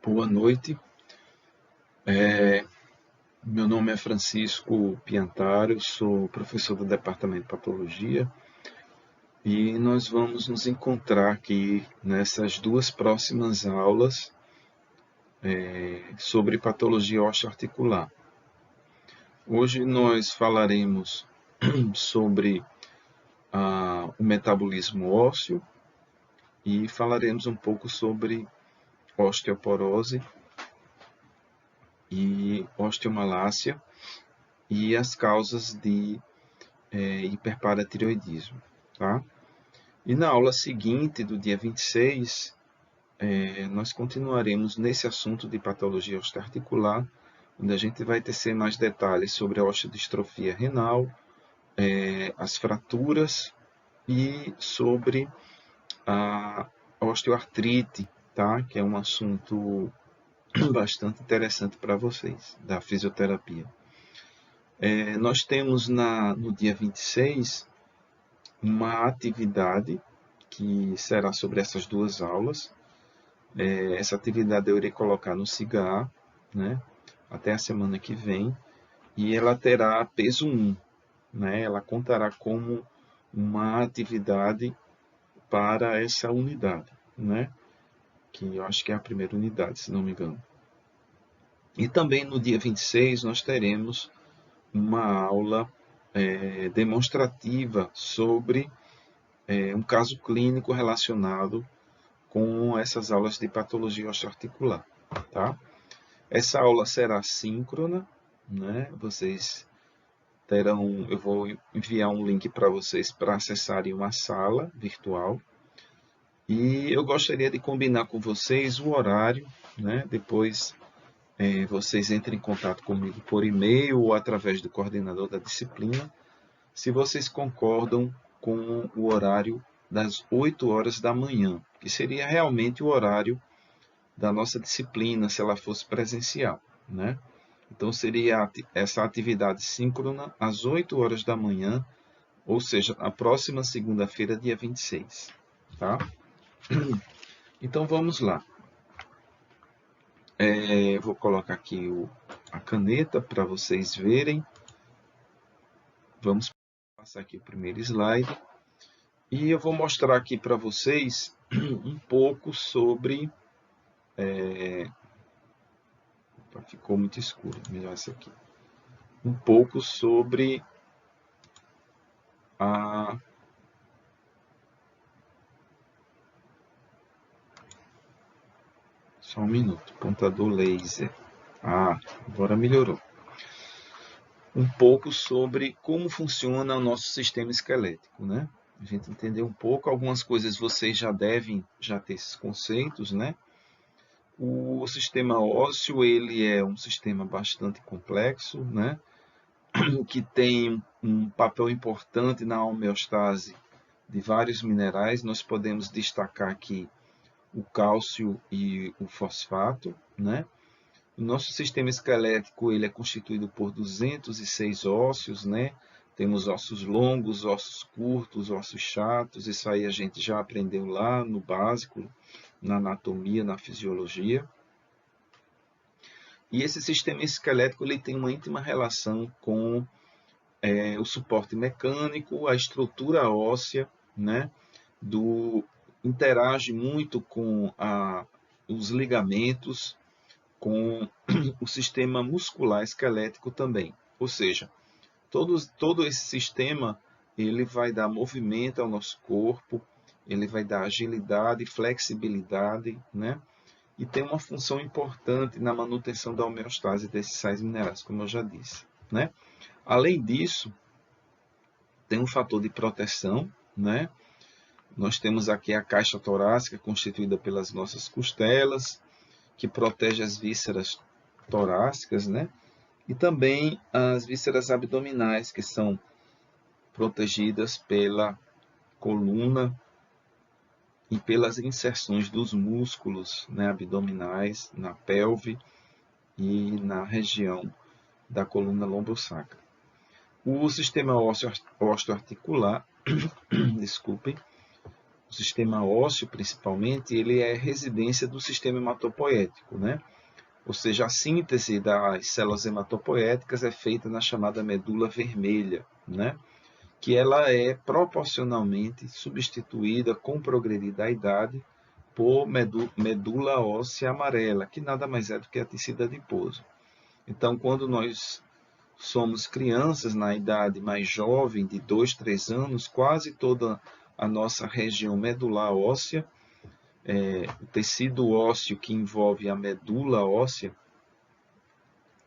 Boa noite. Meu nome é Francisco Piantaro, sou professor do Departamento de Patologia e nós vamos nos encontrar aqui nessas duas próximas aulas sobre patologia osteoarticular. Hoje nós falaremos sobre o metabolismo ósseo e falaremos um pouco sobre osteoporose e osteomalácia e as causas de hiperparatireoidismo, tá? E na aula seguinte, do dia 26, nós continuaremos nesse assunto de patologia osteoarticular, onde a gente vai tecer mais detalhes sobre a osteodistrofia renal, as fraturas e sobre a osteoartrite, tá? Que é um assunto bastante interessante para vocês, da fisioterapia. Nós temos no dia 26 uma atividade que será sobre essas duas aulas. Essa atividade eu irei colocar no SIGA, né, até a semana que vem, e ela terá peso 1, né, ela contará como uma atividade para essa unidade, né, que eu acho que é a primeira unidade, se não me engano. E também no dia 26 nós teremos uma aula demonstrativa sobre um caso clínico relacionado com essas aulas de patologia osteoarticular, tá? Essa aula será síncrona, né? Vocês terão, eu vou enviar um link para vocês para acessarem uma sala virtual. E eu gostaria de combinar com vocês o horário, né? Depois vocês entrem em contato comigo por e-mail ou através do coordenador da disciplina, se vocês concordam com o horário das 8 horas da manhã, que seria realmente o horário da nossa disciplina, se ela fosse presencial, né? Então, seria essa atividade síncrona às 8 horas da manhã, ou seja, na próxima segunda-feira, dia 26, tá? Então, vamos lá. Vou colocar aqui a caneta para vocês verem. Vamos passar aqui o primeiro slide. E eu vou mostrar aqui para vocês um pouco sobre... ficou muito escuro, melhor essa aqui. Um pouco sobre a... Só um minuto, computador laser. Agora melhorou. Um pouco sobre como funciona o nosso sistema esquelético, né? A gente entendeu um pouco, algumas coisas vocês já devem ter esses conceitos, né? O sistema ósseo, ele é um sistema bastante complexo, né? Que tem um papel importante na homeostase de vários minerais. Nós podemos destacar aqui o cálcio e o fosfato, né? O nosso sistema esquelético ele é constituído por 206 ossos, né? Temos ossos longos, ossos curtos, ossos chatos. Isso aí a gente já aprendeu lá no básico, na anatomia, na fisiologia. E esse sistema esquelético ele tem uma íntima relação com o suporte mecânico, a estrutura óssea, né? Interage muito com os ligamentos, com o sistema muscular esquelético também. Ou seja, todo esse sistema ele vai dar movimento ao nosso corpo, ele vai dar agilidade, flexibilidade, né? E tem uma função importante na manutenção da homeostase desses sais minerais, como eu já disse, né? Além disso, tem um fator de proteção, né? Nós temos aqui a caixa torácica constituída pelas nossas costelas, que protege as vísceras torácicas, né? E também as vísceras abdominais, que são protegidas pela coluna e pelas inserções dos músculos, né, abdominais, na pelve e na região da coluna lombosacra. O sistema ósseo osteoarticular, desculpem, o sistema ósseo, principalmente, ele é residência do sistema hematopoético, né? Ou seja, a síntese das células hematopoéticas é feita na chamada medula vermelha, né? Que ela é proporcionalmente substituída com o progredir da idade por medula óssea amarela, que nada mais é do que a tecido adiposo. Então, quando nós somos crianças na idade mais jovem, de 2, 3 anos, quase toda a nossa região medular óssea, o tecido ósseo que envolve a medula óssea,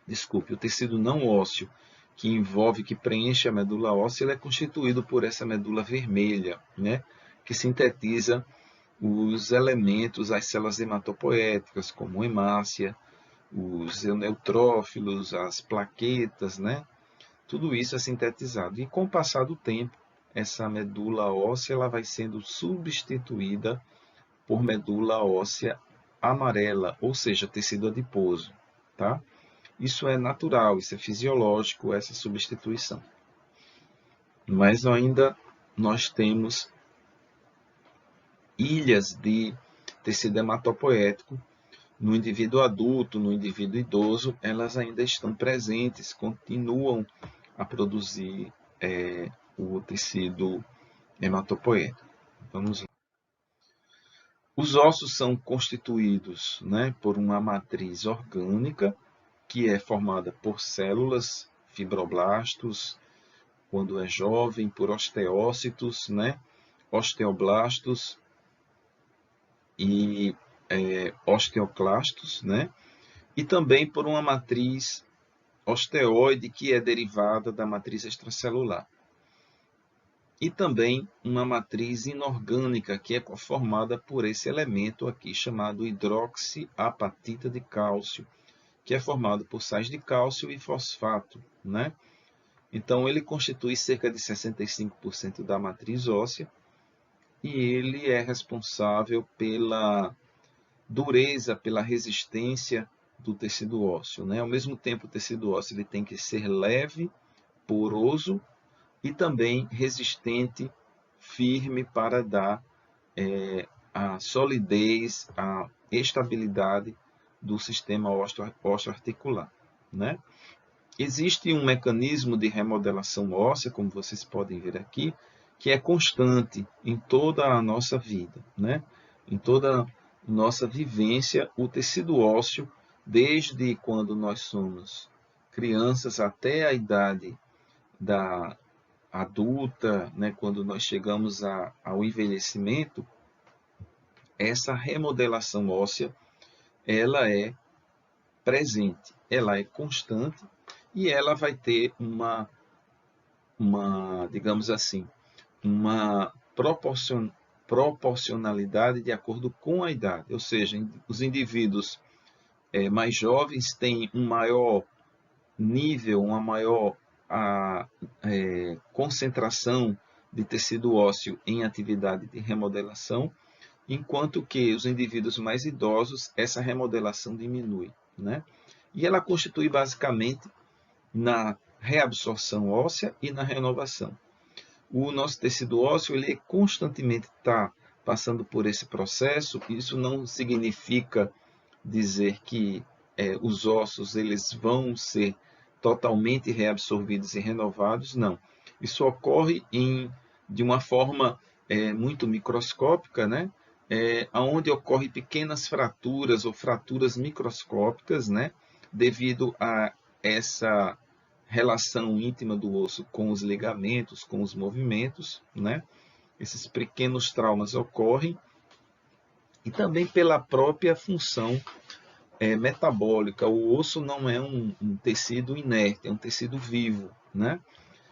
desculpe, o tecido não ósseo que envolve, que preenche a medula óssea, ele é constituído por essa medula vermelha, né, que sintetiza os elementos, as células hematopoéticas, como hemácia, os neutrófilos, as plaquetas, né? Tudo isso é sintetizado. E com o passar do tempo, essa medula óssea ela vai sendo substituída por medula óssea amarela, ou seja, tecido adiposo, tá? Isso é natural, isso é fisiológico, essa substituição. Mas ainda nós temos ilhas de tecido hematopoético no indivíduo adulto, no indivíduo idoso, elas ainda estão presentes, continuam a produzir o tecido hematopoético. Vamos lá. Os ossos são constituídos, né, por uma matriz orgânica, que é formada por células, fibroblastos, quando é jovem, por osteócitos, né, osteoblastos e osteoclastos, né, e também por uma matriz osteoide, que é derivada da matriz extracelular. E também uma matriz inorgânica, que é formada por esse elemento aqui, chamado hidroxiapatita de cálcio, que é formado por sais de cálcio e fosfato, né? Então, ele constitui cerca de 65% da matriz óssea e ele é responsável pela dureza, pela resistência do tecido ósseo, né? Ao mesmo tempo, o tecido ósseo ele tem que ser leve, poroso e também resistente, firme, para dar a solidez, a estabilidade do sistema osteoarticular, né? Existe um mecanismo de remodelação óssea, como vocês podem ver aqui, que é constante em toda a nossa vida, né? Em toda a nossa vivência, o tecido ósseo, desde quando nós somos crianças até a idade da adulta, né, quando nós chegamos ao envelhecimento, essa remodelação óssea, ela é presente, ela é constante e ela vai ter digamos assim, uma proporcionalidade de acordo com a idade. Ou seja, os indivíduos mais jovens têm um maior nível, uma maior concentração de tecido ósseo em atividade de remodelação, enquanto que os indivíduos mais idosos, essa remodelação diminui, né? E ela constitui basicamente na reabsorção óssea e na renovação. O nosso tecido ósseo ele constantemente está passando por esse processo. Isso não significa dizer que os ossos eles vão ser totalmente reabsorvidos e renovados, não. Isso ocorre de uma forma muito microscópica, né? Onde ocorrem pequenas fraturas ou fraturas microscópicas, né? Devido a essa relação íntima do osso com os ligamentos, com os movimentos, né? Esses pequenos traumas ocorrem e também pela própria função metabólica. O osso não é um tecido inerte, é um tecido vivo, né?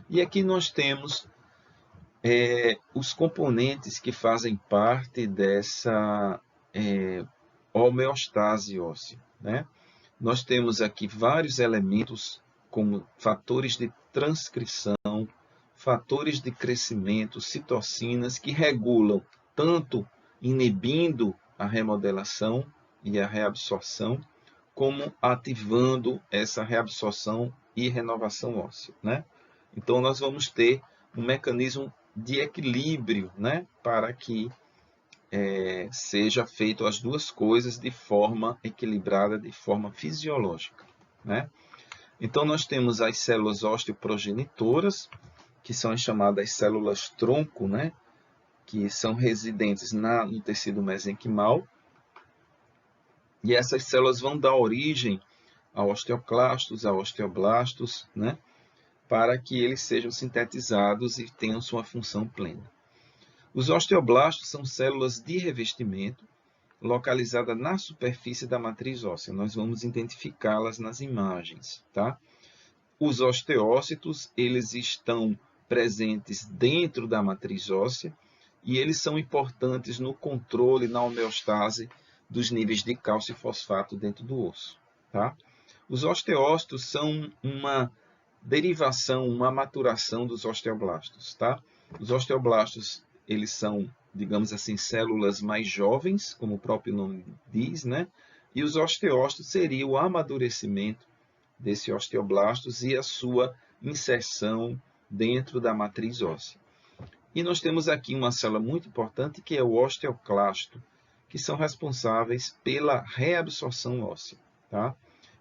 E aqui nós temos os componentes que fazem parte dessa homeostase óssea, né? Nós temos aqui vários elementos como fatores de transcrição, fatores de crescimento, citocinas, que regulam tanto inibindo a remodelação e a reabsorção, como ativando essa reabsorção e renovação óssea, né? Então, nós vamos ter um mecanismo de equilíbrio, né, para que seja feito as duas coisas de forma equilibrada, de forma fisiológica, né? Então, nós temos as células osteoprogenitoras, que são as chamadas células tronco, né? Que são residentes no tecido mesenquimal. E essas células vão dar origem a osteoclastos, a osteoblastos, né? Para que eles sejam sintetizados e tenham sua função plena. Os osteoblastos são células de revestimento localizadas na superfície da matriz óssea. Nós vamos identificá-las nas imagens, tá? Os osteócitos, eles estão presentes dentro da matriz óssea e eles são importantes no controle, na homeostase dos níveis de cálcio e fosfato dentro do osso, tá? Os osteócitos são uma derivação, uma maturação dos osteoblastos, tá? Os osteoblastos, eles são, digamos assim, células mais jovens, como o próprio nome diz, né? E os osteócitos seria o amadurecimento desse osteoblastos e a sua inserção dentro da matriz óssea. E nós temos aqui uma célula muito importante que é o osteoclasto, que são responsáveis pela reabsorção óssea, tá?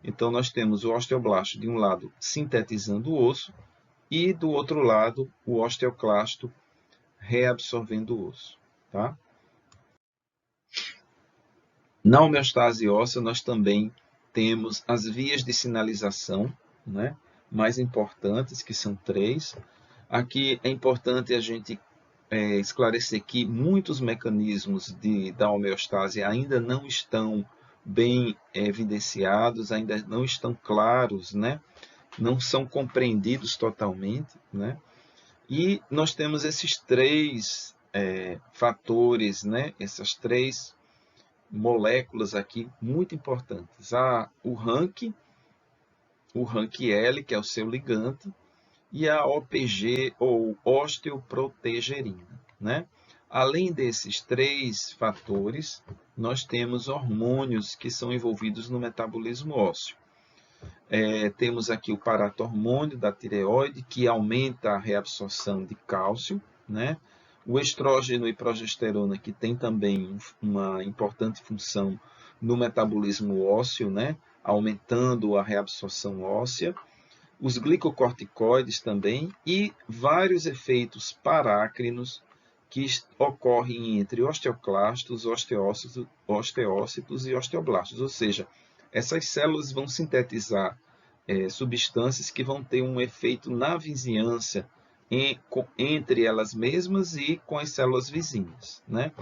Então, nós temos o osteoblasto, de um lado, sintetizando o osso, e do outro lado, o osteoclasto reabsorvendo o osso, tá? Na homeostase óssea, nós também temos as vias de sinalização, né, mais importantes, que são 3. Aqui é importante a gente esclarecer que muitos mecanismos da homeostase ainda não estão bem evidenciados, ainda não estão claros, né? Não são compreendidos totalmente, né? E nós temos esses 3 fatores, né? Essas 3 moléculas aqui muito importantes. O RANK L, que é o seu ligante, e a OPG, ou osteoprotegerina, né? Além desses 3 fatores, nós temos hormônios que são envolvidos no metabolismo ósseo. Temos aqui o paratormônio da tireoide, que aumenta a reabsorção de cálcio, né? O estrógeno e progesterona, que tem também uma importante função no metabolismo ósseo, né? Aumentando a reabsorção óssea. Os glicocorticoides também e vários efeitos parácrinos que ocorrem entre osteoclastos, osteócitos e osteoblastos. Ou seja, essas células vão sintetizar substâncias que vão ter um efeito na vizinhança entre elas mesmas e com as células vizinhas, né?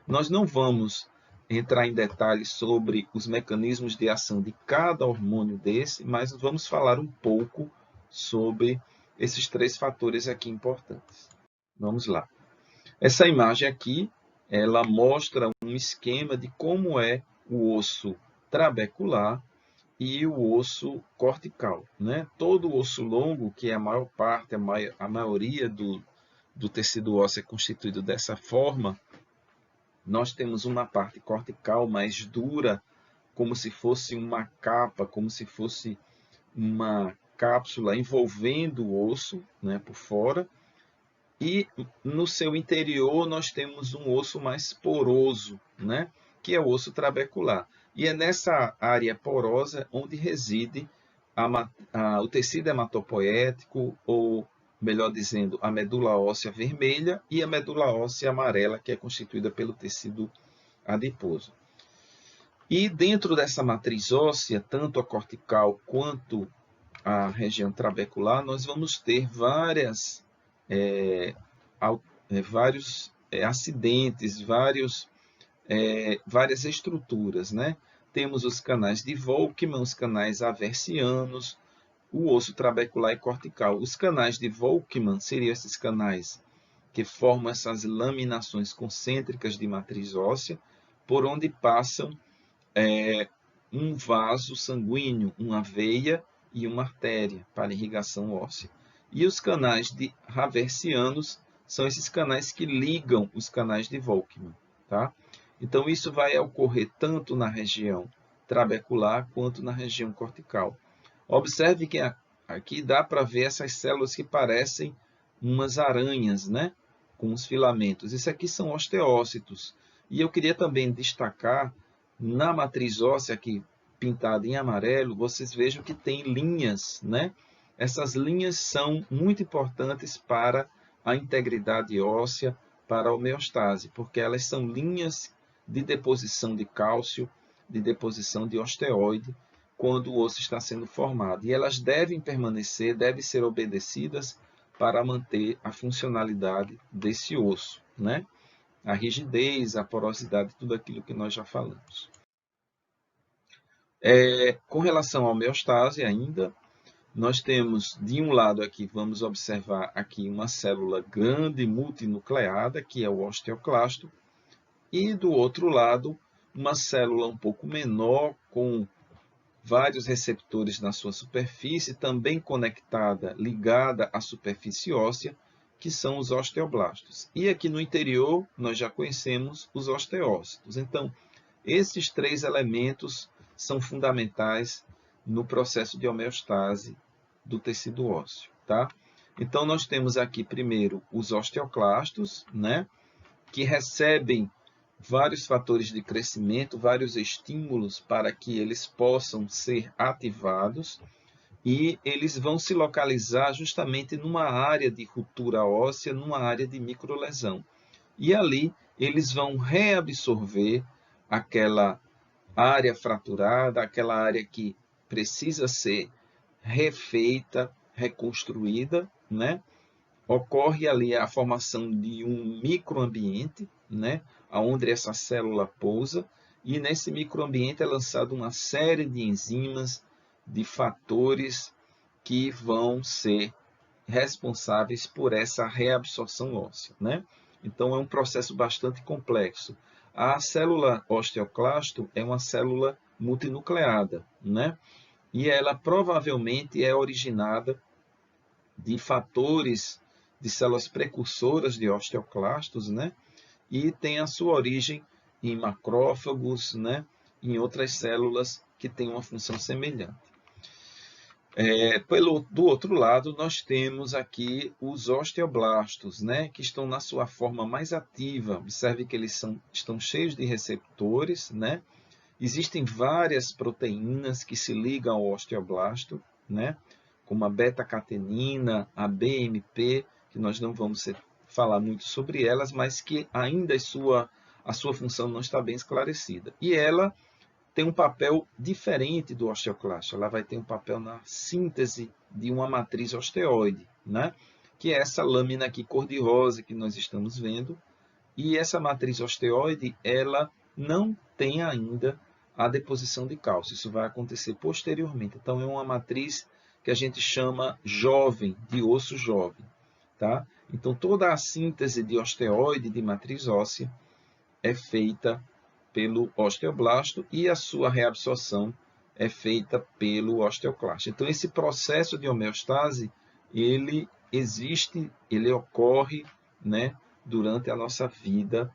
Nós não vamos entrar em detalhes sobre os mecanismos de ação de cada hormônio desse, mas vamos falar um pouco sobre esses 3 fatores aqui importantes. Vamos lá. Essa imagem aqui, ela mostra um esquema de como é o osso trabecular e o osso cortical, né? Todo o osso longo, que é a maior parte, a maioria do tecido ósseo é constituído dessa forma, nós temos uma parte cortical mais dura, como se fosse uma capa, como se fosse uma cápsula envolvendo o osso, né, por fora. E no seu interior nós temos um osso mais poroso, né, que é o osso trabecular. E é nessa área porosa onde reside o tecido hematopoético, ou melhor dizendo, a medula óssea vermelha e a medula óssea amarela, que é constituída pelo tecido adiposo. E dentro dessa matriz óssea, tanto a cortical quanto a região trabecular, nós vamos ter vários acidentes, várias estruturas, né? Temos os canais de Volkmann, os canais aversianos, o osso trabecular e cortical. Os canais de Volkmann seriam esses canais que formam essas laminações concêntricas de matriz óssea, por onde passam um vaso sanguíneo, uma veia e uma artéria para irrigação óssea. E os canais de Haversianos são esses canais que ligam os canais de Volkmann, tá? Então, isso vai ocorrer tanto na região trabecular quanto na região cortical. Observe que aqui dá para ver essas células que parecem umas aranhas, né? Com os filamentos. Isso aqui são osteócitos. E eu queria também destacar, na matriz óssea aqui pintada em amarelo, vocês vejam que tem linhas, né? Essas linhas são muito importantes para a integridade óssea, para a homeostase, porque elas são linhas de deposição de cálcio, de deposição de osteoide, quando o osso está sendo formado. E elas devem permanecer, devem ser obedecidas para manter a funcionalidade desse osso, né? A rigidez, a porosidade, tudo aquilo que nós já falamos. Com relação à homeostase ainda, nós temos de um lado aqui, vamos observar aqui uma célula grande multinucleada, que é o osteoclasto, e do outro lado, uma célula um pouco menor, com vários receptores na sua superfície, também conectada, ligada à superfície óssea, que são os osteoblastos. E aqui no interior, nós já conhecemos os osteócitos. Então, esses três elementos são fundamentais no processo de homeostase do tecido ósseo, tá? Então, nós temos aqui primeiro os osteoclastos, né, que recebem vários fatores de crescimento, vários estímulos para que eles possam ser ativados, e eles vão se localizar justamente numa área de ruptura óssea, numa área de microlesão. E ali eles vão reabsorver aquela área fraturada, aquela área que precisa ser refeita, reconstruída, né? Ocorre ali a formação de um microambiente, né? Onde essa célula pousa, e nesse microambiente é lançada uma série de enzimas, de fatores que vão ser responsáveis por essa reabsorção óssea, né? Então, é um processo bastante complexo. A célula osteoclasto é uma célula multinucleada, né? E ela provavelmente é originada de fatores de células precursoras de osteoclastos, né? E tem a sua origem em macrófagos, né? Em outras células que têm uma função semelhante. Do outro lado, nós temos aqui os osteoblastos, né, que estão na sua forma mais ativa. Observe que eles estão cheios de receptores, né? Existem várias proteínas que se ligam ao osteoblasto, né, como a beta-catenina, a BMP, que nós não vamos falar muito sobre elas, mas que ainda a sua função não está bem esclarecida. E ela tem um papel diferente do osteoclasto. Ela vai ter um papel na síntese de uma matriz osteoide, né? Que é essa lâmina aqui cor-de-rosa que nós estamos vendo. E essa matriz osteoide, ela não tem ainda a deposição de cálcio. Isso vai acontecer posteriormente. Então, é uma matriz que a gente chama jovem, de osso jovem, tá? Então, toda a síntese de osteoide, de matriz óssea, é feita pelo osteoblasto e a sua reabsorção é feita pelo osteoclasto. Então, esse processo de homeostase, ele existe, ele ocorre, né, durante a nossa vida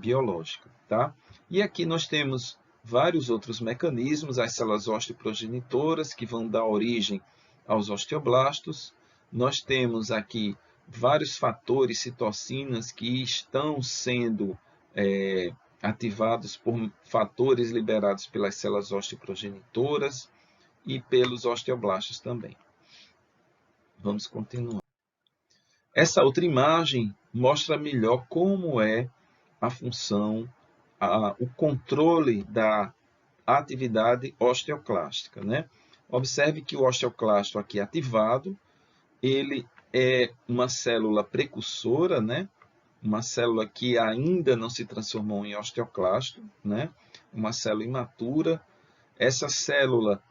biológica, tá? E aqui nós temos vários outros mecanismos, as células osteoprogenitoras, que vão dar origem aos osteoblastos. Nós temos aqui vários fatores, citocinas, que estão sendo ativados por fatores liberados pelas células osteoprogenitoras e pelos osteoblastos também. Vamos continuar. Essa outra imagem mostra melhor como é a função, o controle da atividade osteoclástica, né? Observe que o osteoclasto aqui ativado, ele é uma célula precursora, né? Uma célula que ainda não se transformou em osteoclasto, né? Uma célula imatura. Essa célula,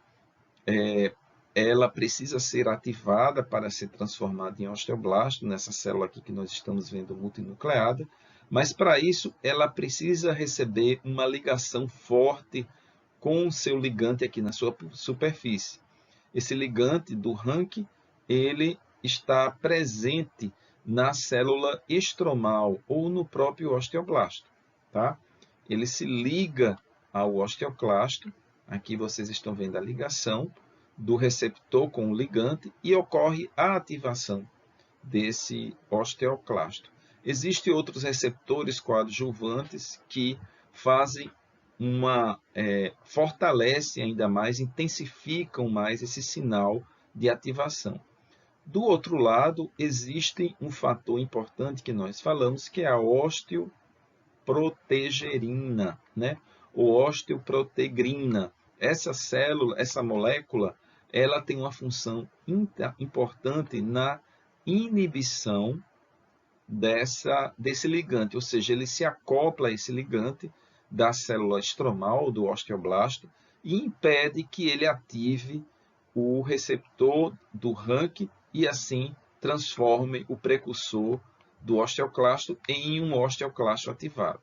ela precisa ser ativada para ser transformada em osteoblasto, nessa célula aqui que nós estamos vendo multinucleada, mas para isso ela precisa receber uma ligação forte com o seu ligante aqui na sua superfície. Esse ligante do Rank, ele está presente na célula estromal ou no próprio osteoblasto, tá? Ele se liga ao osteoclasto, aqui vocês estão vendo a ligação do receptor com o ligante e ocorre a ativação desse osteoclasto. Existem outros receptores coadjuvantes que fazem fortalecem ainda mais, intensificam mais esse sinal de ativação. Do outro lado, existe um fator importante que nós falamos, que é a osteoprotegerina, né? Ou osteoprotegrina. Essa célula, essa molécula, ela tem uma função importante na inibição desse ligante, ou seja, ele se acopla a esse ligante da célula estromal, do osteoblasto, e impede que ele ative o receptor do RANK e assim transforme o precursor do osteoclasto em um osteoclasto ativado.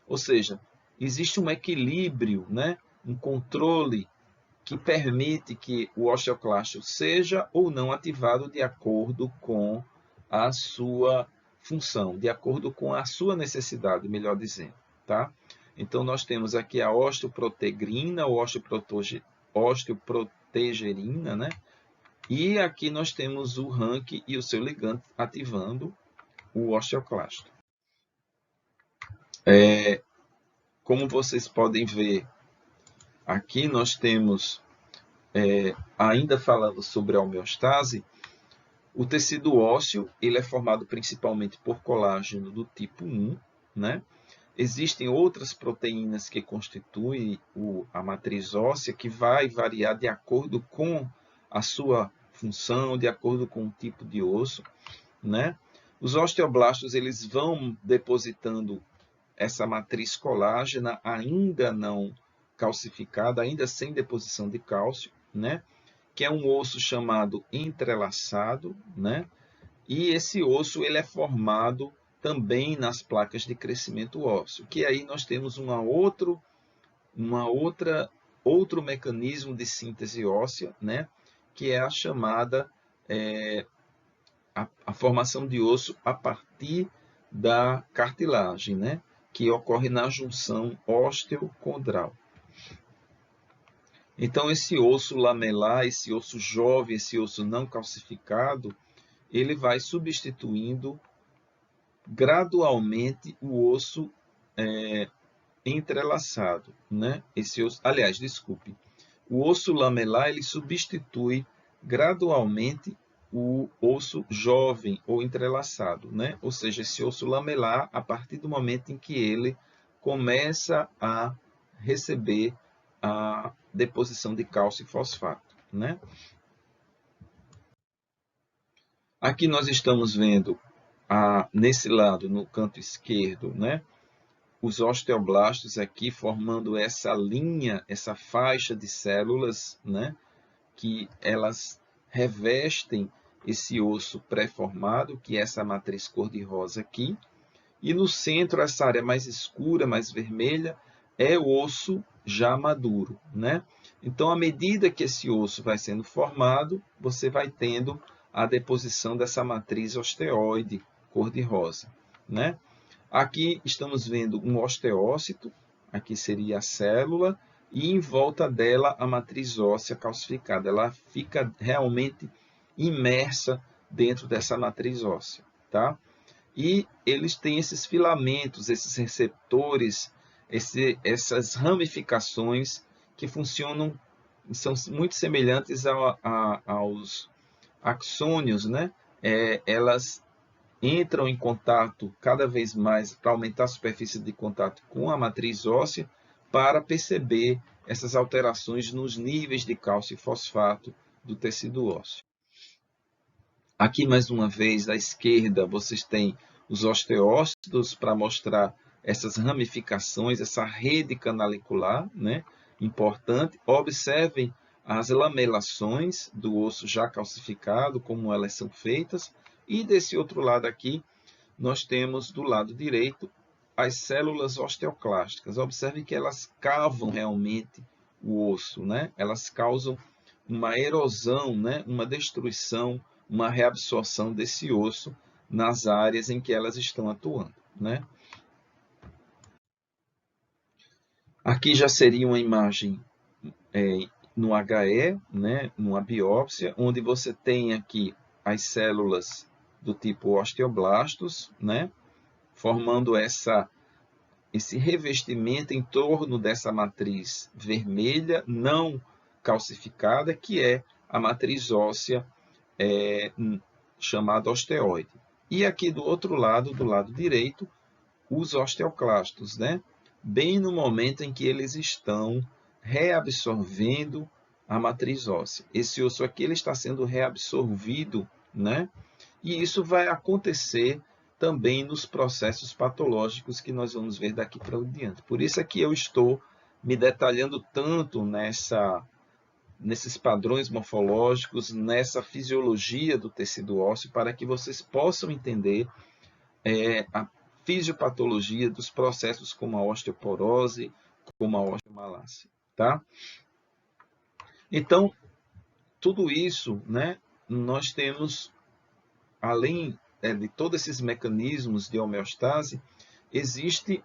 Ou seja, existe um equilíbrio, né? Um controle que permite que o osteoclasto seja ou não ativado de acordo com a sua função, de acordo com a sua necessidade, melhor dizendo, tá? Então, nós temos aqui a osteoprotegrina, ou osteoprotegerina, né? E aqui nós temos o RANK e o seu ligante ativando o osteoclasto. Como vocês podem ver, aqui nós temos, ainda falando sobre a homeostase, o tecido ósseo ele é formado principalmente por colágeno do tipo 1, né? Existem outras proteínas que constituem a matriz óssea que vai variar de acordo com a sua função, de acordo com o tipo de osso, né? Os osteoblastos eles vão depositando essa matriz colágena ainda não calcificada, ainda sem deposição de cálcio, né? Que é um osso chamado entrelaçado, né? E esse osso ele é formado também nas placas de crescimento ósseo, que aí nós temos outro mecanismo de síntese óssea, né? Que é a chamada a formação de osso a partir da cartilagem, né? Que ocorre na junção osteocondral. Então, esse osso lamelar, esse osso jovem, esse osso não calcificado, ele vai substituindo gradualmente o osso entrelaçado, né? Esse osso, aliás, desculpe, o osso lamelar ele substitui gradualmente o osso jovem ou entrelaçado, né? Ou seja, esse osso lamelar, a partir do momento em que ele começa a receber a deposição de cálcio e fosfato, né? Aqui nós estamos vendo nesse lado, no canto esquerdo, né? Os osteoblastos aqui formando essa linha, essa faixa de células, né? Que elas revestem esse osso pré-formado, que é essa matriz cor-de-rosa aqui. E no centro, essa área mais escura, mais vermelha, é o osso já maduro, né? Então, à medida que esse osso vai sendo formado, você vai tendo a deposição dessa matriz osteoide cor-de-rosa, né? Aqui estamos vendo um osteócito, aqui seria a célula, e em volta dela a matriz óssea calcificada. Ela fica realmente imersa dentro dessa matriz óssea, tá? E eles têm esses filamentos, esses receptores, essas ramificações que funcionam, são muito semelhantes aos axônios, né? Elas entram em contato cada vez mais para aumentar a superfície de contato com a matriz óssea para perceber essas alterações nos níveis de cálcio e fosfato do tecido ósseo. Aqui, mais uma vez, à esquerda, vocês têm os osteócitos para mostrar essas ramificações, essa rede canalicular, né? Importante. Observem as lamelações do osso já calcificado, como elas são feitas. E desse outro lado aqui, nós temos do lado direito as células osteoclásticas. Observe que elas cavam realmente o osso, né? Elas causam uma erosão, né? Uma destruição, uma reabsorção desse osso nas áreas em que elas estão atuando, né? Aqui já seria uma imagem no HE, né? Numa biópsia, onde você tem aqui as células do tipo osteoblastos, né? formando esse revestimento em torno dessa matriz vermelha não calcificada, que é a matriz óssea chamada osteoide. E aqui do outro lado, do lado direito, os osteoclastos, né? Bem no momento em que eles estão reabsorvendo a matriz óssea. Esse osso aqui ele está sendo reabsorvido, né? E isso vai acontecer também nos processos patológicos que nós vamos ver daqui para diante. Por isso é que eu estou me detalhando tanto nesses padrões morfológicos, nessa fisiologia do tecido ósseo, para que vocês possam entender a fisiopatologia dos processos como a osteoporose, como a osteomalácia, tá? Então, tudo isso, né, nós temos, além de todos esses mecanismos de homeostase, existe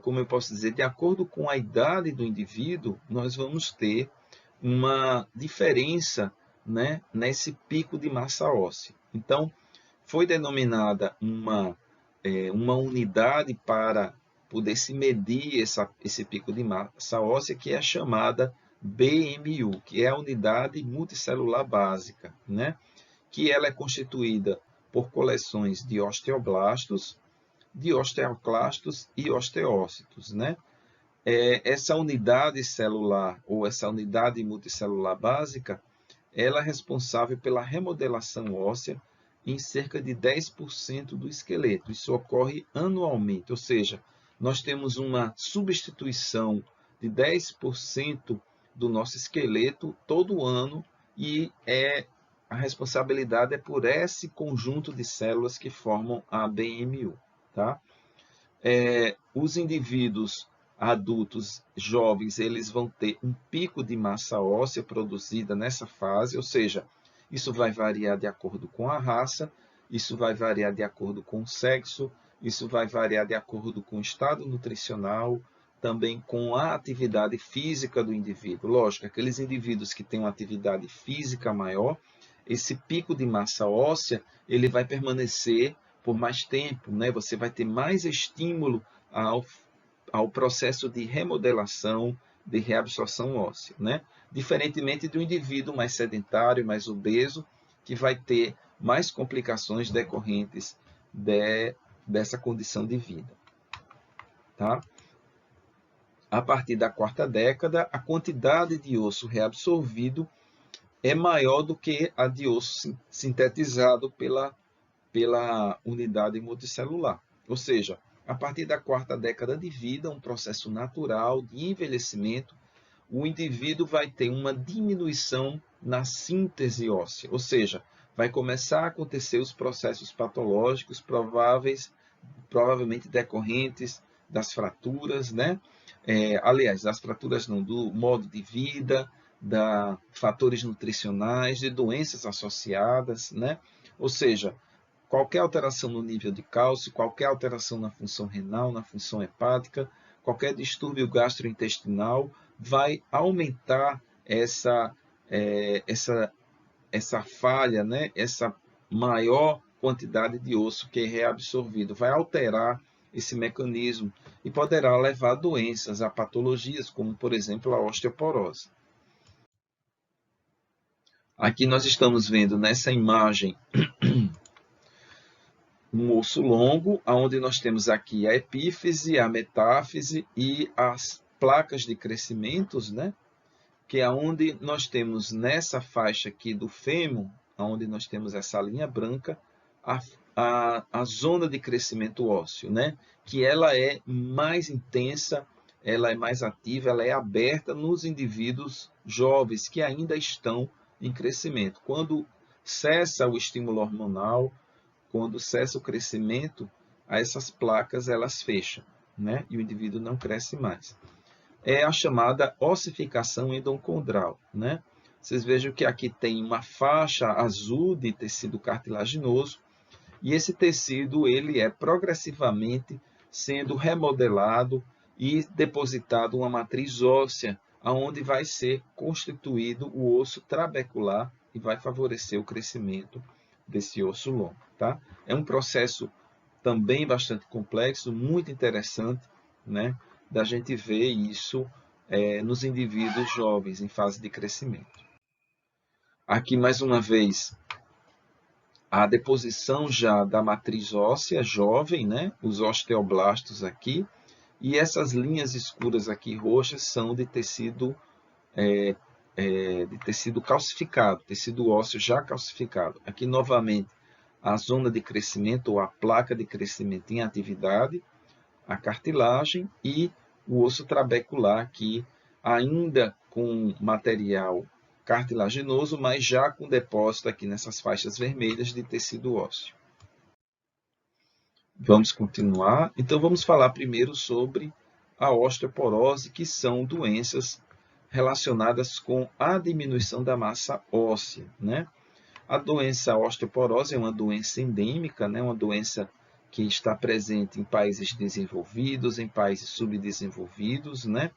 como eu posso dizer, de acordo com a idade do indivíduo, nós vamos ter uma diferença, né, nesse pico de massa óssea. Então, foi denominada uma unidade para poder se medir esse pico de massa óssea, que é a chamada BMU, que é a unidade multicelular básica, né? Que ela é constituída por coleções de osteoblastos, de osteoclastos e osteócitos, né? Essa unidade celular, ou essa unidade multicelular básica, ela é responsável pela remodelação óssea em cerca de 10% do esqueleto. Isso ocorre anualmente, ou seja, nós temos uma substituição de 10% do nosso esqueleto todo ano e a responsabilidade é por esse conjunto de células que formam a BMU. Tá? Os indivíduos adultos jovens, eles vão ter um pico de massa óssea produzida nessa fase, ou seja, isso vai variar de acordo com a raça, isso vai variar de acordo com o sexo, isso vai variar de acordo com o estado nutricional, também com a atividade física do indivíduo. Lógico, aqueles indivíduos que têm uma atividade física maior, esse pico de massa óssea, ele vai permanecer por mais tempo, né? Você vai ter mais estímulo ao processo de remodelação, de reabsorção óssea, né? Diferentemente do indivíduo mais sedentário, mais obeso, que vai ter mais complicações decorrentes dessa condição de vida. Tá? A partir da quarta década, a quantidade de osso reabsorvido é maior do que a de osso sintetizado pela unidade multicelular. Ou seja, a partir da quarta década de vida, um processo natural de envelhecimento, o indivíduo vai ter uma diminuição na síntese óssea, ou seja, vai começar a acontecer os processos patológicos provavelmente decorrentes das fraturas, né? Aliás, das fraturas não, do modo de vida, fatores nutricionais, de doenças associadas, né? Ou seja, qualquer alteração no nível de cálcio, qualquer alteração na função renal, na função hepática, qualquer distúrbio gastrointestinal vai aumentar essa falha, né? Essa maior quantidade de osso que é reabsorvido, vai alterar esse mecanismo e poderá levar a doenças, a patologias, como, por exemplo, a osteoporose. Aqui nós estamos vendo nessa imagem um osso longo, onde nós temos aqui a epífise, a metáfise e as placas de crescimentos, né? Que é onde nós temos nessa faixa aqui do fêmur, onde nós temos essa linha branca, a zona de crescimento ósseo, né? Que ela é mais intensa, ela é mais ativa, ela é aberta nos indivíduos jovens que ainda estão em crescimento. Quando cessa o estímulo hormonal, quando cessa o crescimento, essas placas elas fecham, né? E o indivíduo não cresce mais. É a chamada ossificação endocondral, né? Vocês vejam que aqui tem uma faixa azul de tecido cartilaginoso e esse tecido ele é progressivamente sendo remodelado e depositado uma matriz óssea, aonde vai ser constituído o osso trabecular e vai favorecer o crescimento desse osso longo, tá? É um processo também bastante complexo, muito interessante, né, da gente ver isso nos indivíduos jovens em fase de crescimento. Aqui, mais uma vez, a deposição já da matriz óssea jovem, né, os osteoblastos aqui, e essas linhas escuras aqui roxas são de tecido calcificado, tecido ósseo já calcificado. Aqui, novamente, a zona de crescimento ou a placa de crescimento em atividade, a cartilagem e o osso trabecular aqui, ainda com material cartilaginoso, mas já com depósito aqui nessas faixas vermelhas de tecido ósseo. Vamos continuar. Então, vamos falar primeiro sobre a osteoporose, que são doenças relacionadas com a diminuição da massa óssea, né? A doença osteoporose é uma doença endêmica, né? Uma doença que está presente em países desenvolvidos, em países subdesenvolvidos, né?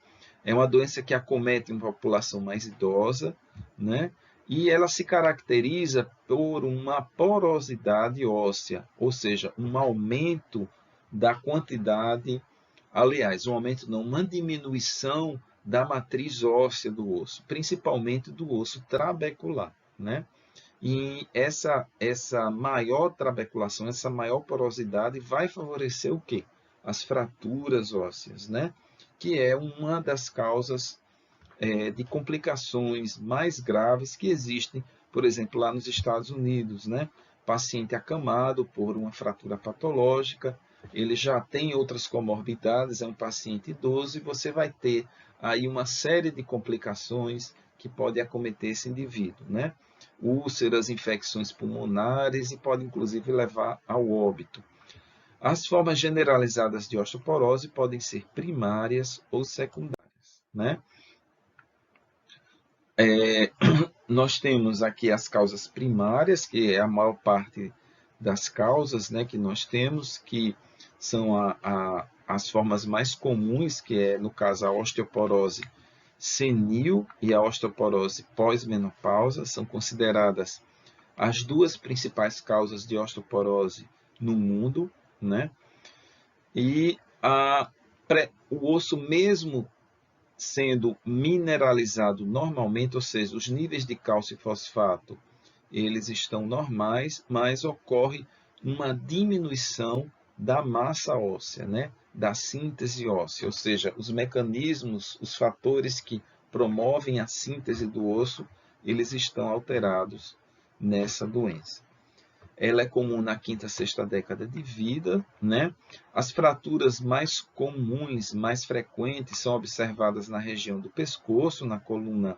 É uma doença que acomete uma população mais idosa, né? E ela se caracteriza por uma porosidade óssea, ou seja, um aumento da quantidade, aliás, um aumento não, uma diminuição da matriz óssea do osso, principalmente do osso trabecular, né? E essa maior trabeculação, essa maior porosidade vai favorecer o quê? As fraturas ósseas, né? Que é uma das causas de complicações mais graves que existem, por exemplo, lá nos Estados Unidos, né? Paciente acamado por uma fratura patológica, ele já tem outras comorbidades, é um paciente idoso e você vai ter aí uma série de complicações que pode acometer esse indivíduo, né? Úlceras, infecções pulmonares e pode inclusive levar ao óbito. As formas generalizadas de osteoporose podem ser primárias ou secundárias, né? Nós temos aqui as causas primárias, que é a maior parte das causas, né, que nós temos, que são as formas mais comuns, que é, no caso, a osteoporose senil e a osteoporose pós-menopausa, são consideradas as duas principais causas de osteoporose no mundo, né? E o osso mesmo sendo mineralizado normalmente, ou seja, os níveis de cálcio e fosfato, eles estão normais, mas ocorre uma diminuição da massa óssea, né? Da síntese óssea, ou seja, os mecanismos, os fatores que promovem a síntese do osso, eles estão alterados nessa doença. Ela é comum na quinta, sexta década de vida, né? As fraturas mais comuns, mais frequentes, são observadas na região do pescoço, na coluna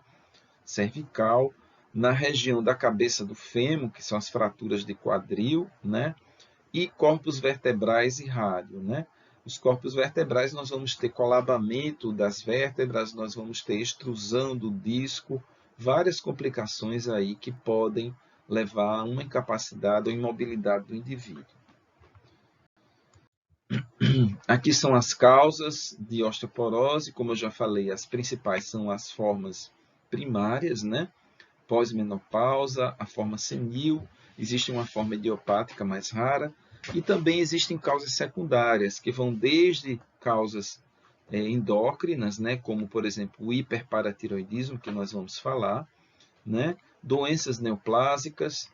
cervical, na região da cabeça do fêmur, que são as fraturas de quadril, né? E corpos vertebrais e rádio, né? Os corpos vertebrais nós vamos ter colabamento das vértebras, nós vamos ter extrusão do disco, várias complicações aí que podem levar a uma incapacidade ou imobilidade do indivíduo. Aqui são as causas de osteoporose, como eu já falei, as principais são as formas primárias, né? Pós-menopausa, a forma senil, existe uma forma idiopática mais rara, e também existem causas secundárias, que vão desde causas endócrinas, né? Como, por exemplo, o hiperparatiroidismo, que nós vamos falar, né? Doenças neoplásicas,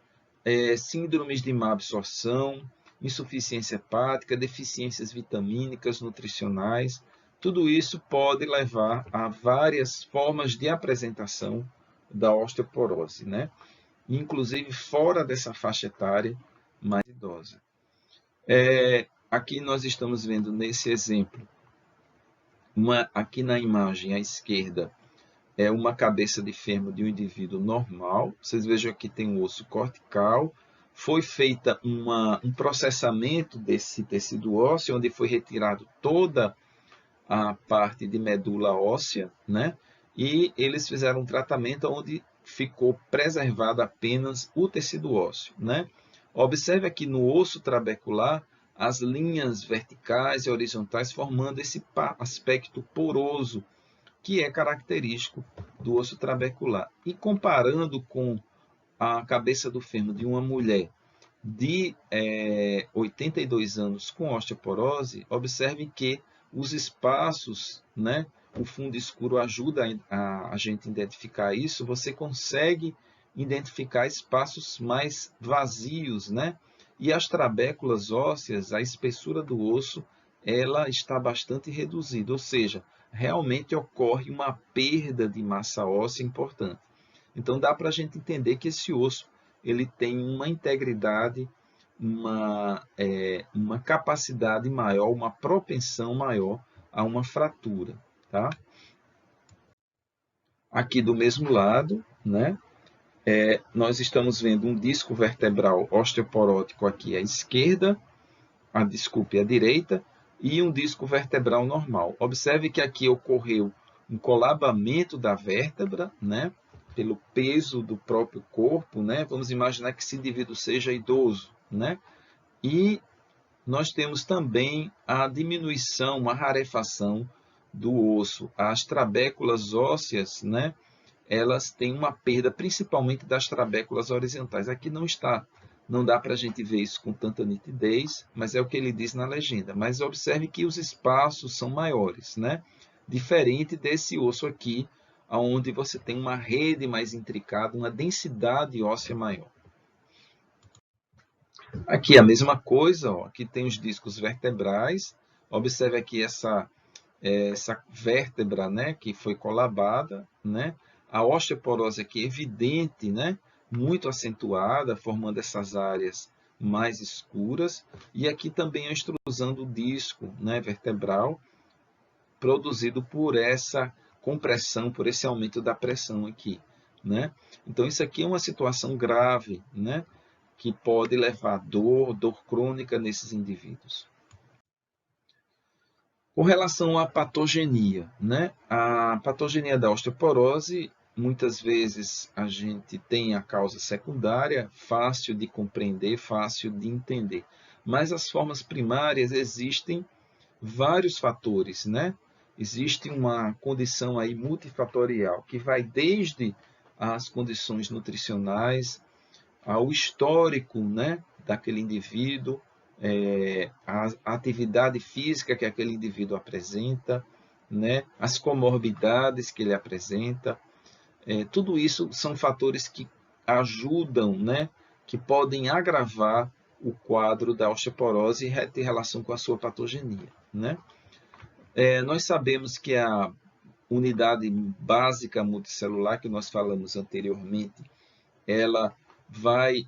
síndromes de má absorção, insuficiência hepática, deficiências vitamínicas, nutricionais. Tudo isso pode levar a várias formas de apresentação da osteoporose, né? Inclusive fora dessa faixa etária mais idosa. Aqui nós estamos vendo nesse exemplo, aqui na imagem à esquerda, é uma cabeça de fêmur de um indivíduo normal. Vocês vejam aqui tem um osso cortical. Foi feita um processamento desse tecido ósseo, onde foi retirado toda a parte de medula óssea, né? E eles fizeram um tratamento onde ficou preservado apenas o tecido ósseo, né? Observe aqui no osso trabecular as linhas verticais e horizontais formando esse aspecto poroso que é característico do osso trabecular. E comparando com a cabeça do fêmur de uma mulher de 82 anos com osteoporose, observe que os espaços, né, o fundo escuro ajuda a gente a identificar isso, você consegue identificar espaços mais vazios, né? E as trabéculas ósseas, a espessura do osso, ela está bastante reduzida, ou seja, realmente ocorre uma perda de massa óssea importante. Então dá para a gente entender que esse osso ele tem uma integridade, uma capacidade maior, uma propensão maior a uma fratura. Tá? Aqui do mesmo lado, né, nós estamos vendo um disco vertebral osteoporótico aqui à esquerda, desculpe, à direita, e um disco vertebral normal. Observe que aqui ocorreu um colabamento da vértebra, né, pelo peso do próprio corpo, né? Vamos imaginar que esse indivíduo seja idoso, né? E nós temos também a diminuição, uma rarefação do osso. As trabéculas ósseas, né? Elas têm uma perda, principalmente das trabéculas horizontais. Aqui não dá para a gente ver isso com tanta nitidez, mas é o que ele diz na legenda. Mas observe que os espaços são maiores, né? Diferente desse osso aqui, onde você tem uma rede mais intricada, uma densidade óssea maior. Aqui a mesma coisa, ó. Aqui tem os discos vertebrais. Observe aqui essa vértebra, né, que foi colabada, né? A osteoporose aqui é evidente, né? Muito acentuada, formando essas áreas mais escuras. E aqui também a extrusão do disco, né, vertebral, produzido por essa compressão, por esse aumento da pressão aqui, né? Então isso aqui é uma situação grave, né, que pode levar a dor crônica nesses indivíduos. Com relação à patogenia, né? A patogenia da osteoporose, muitas vezes a gente tem a causa secundária, fácil de compreender, fácil de entender. Mas as formas primárias existem vários fatores, né? Existe uma condição aí multifatorial que vai desde as condições nutricionais ao histórico, né, daquele indivíduo, a atividade física que aquele indivíduo apresenta, né, as comorbidades que ele apresenta, tudo isso são fatores que ajudam, né, que podem agravar o quadro da osteoporose e ter relação com a sua patogenia, né? Nós sabemos que a unidade básica multicelular que nós falamos anteriormente, ela vai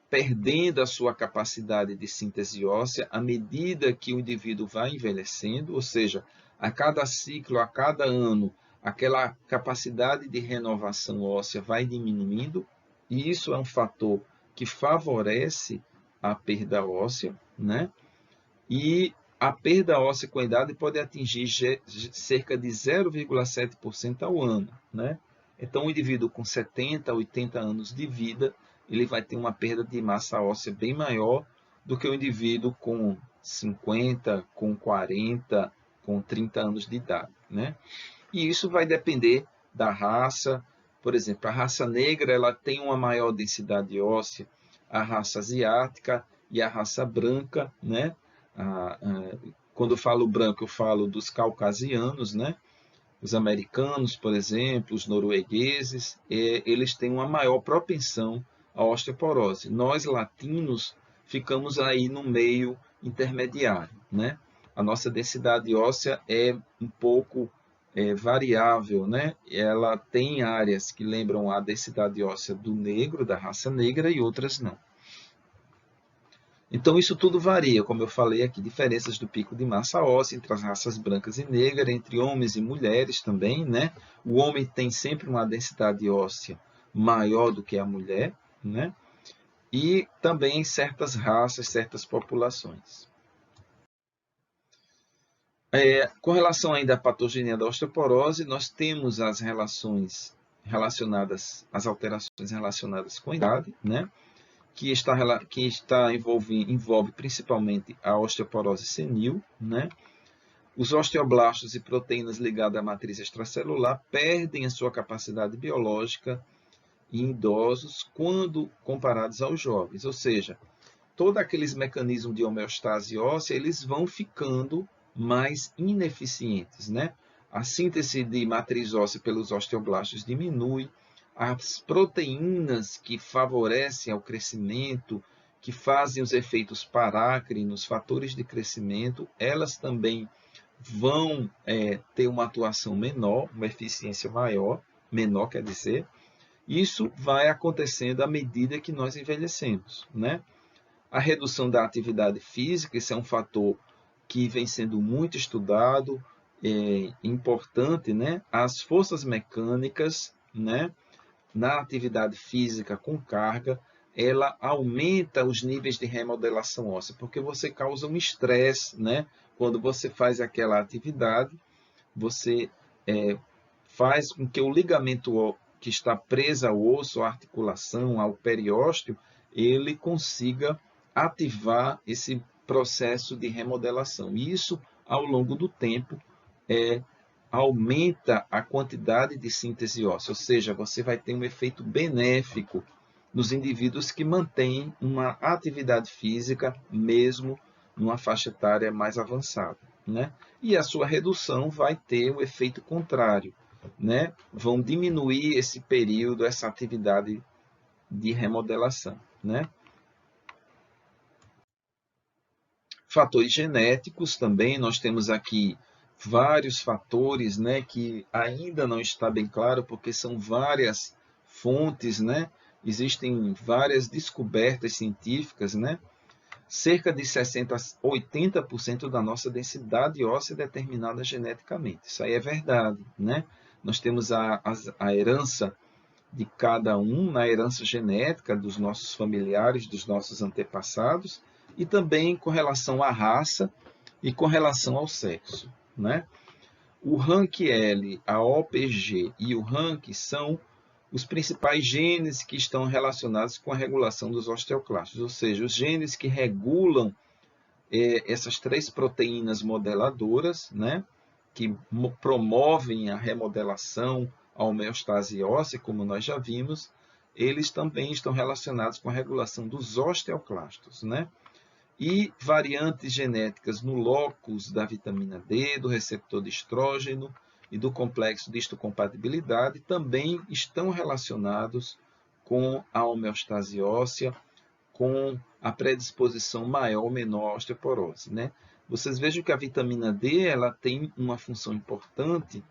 perdendo a sua capacidade de síntese óssea à medida que o indivíduo vai envelhecendo, ou seja, a cada ciclo, a cada ano, aquela capacidade de renovação óssea vai diminuindo, e isso é um fator que favorece a perda óssea, né? E a perda óssea com a idade pode atingir cerca de 0,7% ao ano, né? Então, um indivíduo com 70, 80 anos de vida, ele vai ter uma perda de massa óssea bem maior do que o indivíduo com 50, com 40, com 30 anos de idade, né? E isso vai depender da raça. Por exemplo, a raça negra ela tem uma maior densidade óssea, a raça asiática e a raça branca, né? Quando eu falo branco, eu falo dos caucasianos, né? Os americanos, por exemplo, os noruegueses, eles têm uma maior propensão à osteoporose. Nós, latinos, ficamos aí no meio intermediário, né? A nossa densidade óssea é um pouco variável, né? Ela tem áreas que lembram a densidade óssea do negro, da raça negra, e outras não. Então, isso tudo varia, como eu falei aqui, diferenças do pico de massa óssea entre as raças brancas e negras, entre homens e mulheres também, né? O homem tem sempre uma densidade óssea maior do que a mulher, né? E também em certas raças, certas populações. Com relação ainda à patogenia da osteoporose, nós temos as relações relacionadas, as alterações relacionadas com a idade, né? Envolve principalmente a osteoporose senil, né? Os osteoblastos e proteínas ligadas à matriz extracelular perdem a sua capacidade biológica em idosos quando comparados aos jovens, ou seja, todos aqueles mecanismos de homeostase óssea, eles vão ficando mais ineficientes, né? A síntese de matriz óssea pelos osteoblastos diminui, as proteínas que favorecem ao crescimento, que fazem os efeitos parácrinos, fatores de crescimento, elas também vão ter uma atuação menor, uma eficiência menor quer dizer. Isso vai acontecendo à medida que nós envelhecemos, né? A redução da atividade física, esse é um fator que vem sendo muito estudado, importante, né? As forças mecânicas, né? Na atividade física com carga, ela aumenta os níveis de remodelação óssea, porque você causa um estresse, né? Quando você faz aquela atividade, você faz com que o ligamento que está preso ao osso, à articulação, ao periósteo, ele consiga ativar esse processo de remodelação. E isso, ao longo do tempo, aumenta a quantidade de síntese óssea, ou seja, você vai ter um efeito benéfico nos indivíduos que mantêm uma atividade física, mesmo numa faixa etária mais avançada, né? E a sua redução vai ter o efeito contrário, né? Vão diminuir esse período, essa atividade de remodelação, né? Fatores genéticos também, nós temos aqui vários fatores, né, que ainda não está bem claro, porque são várias fontes, né? Existem várias descobertas científicas, né? Cerca de 60 a 80% da nossa densidade óssea é determinada geneticamente. Isso aí é verdade, né? Nós temos a herança de cada um, na herança genética dos nossos familiares, dos nossos antepassados, e também com relação à raça e com relação ao sexo, né? O RANQ-L, a OPG e o RANQ são os principais genes que estão relacionados com a regulação dos osteoclastos, ou seja, os genes que regulam essas três proteínas modeladoras, né, que promovem a remodelação, a homeostase óssea, como nós já vimos, eles também estão relacionados com a regulação dos osteoclastos, né? E variantes genéticas no locus da vitamina D, do receptor de estrógeno e do complexo de histocompatibilidade também estão relacionados com a homeostase óssea, com a predisposição maior ou menor à osteoporose, né? Vocês vejam que a vitamina D ela tem uma função importante